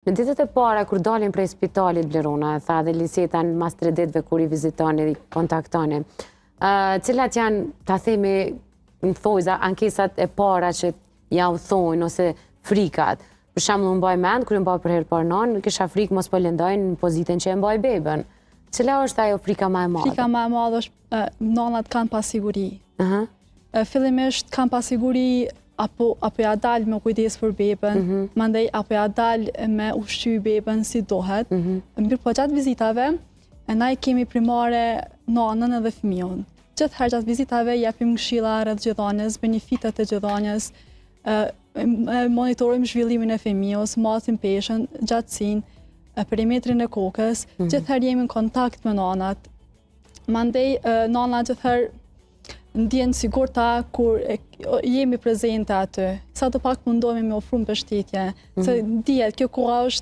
Në ditët e para, kur dalin prej spitalit Blerona, e tha dhe Liseta në mas 3 ditëve kur I vizitoni dhe kontaktoni, cilat janë, ta themi, në thojza, ankesat e para që ja u thojnë, ose frikat. Për shembull, unë mbaj mend, kur mbaj për herë parë non, kisha frikë mos po lëndojnë në pozitën që e mbaj bebën. Cila është ajo frika më e madhe? Frika më e madhe është nonat kanë pasiguri. Fillimisht kanë pasiguri apo ja dal me kujdes për bebën, mandej apo ja dal me ushqy bebën si dohet. Mirë po gjatë vizitave, na I kemi primare nonën edhe fëmijën. Gjithherë gjatë vizitave japim këshilla rreth gjëdhanjes, benefitet e gjëdhanjes, monitorojmë zhvillimin e fëmijës, masin, peshën, gjatësinë, perimetrin e kokës, gjithherë jemi në kontakt me nanat. Mandej nanat gjithherë ndjen sigurta kur jemi prezente aty. Sa të pak mundohemi me ofru mbështetje. Se dihet, kjo koha është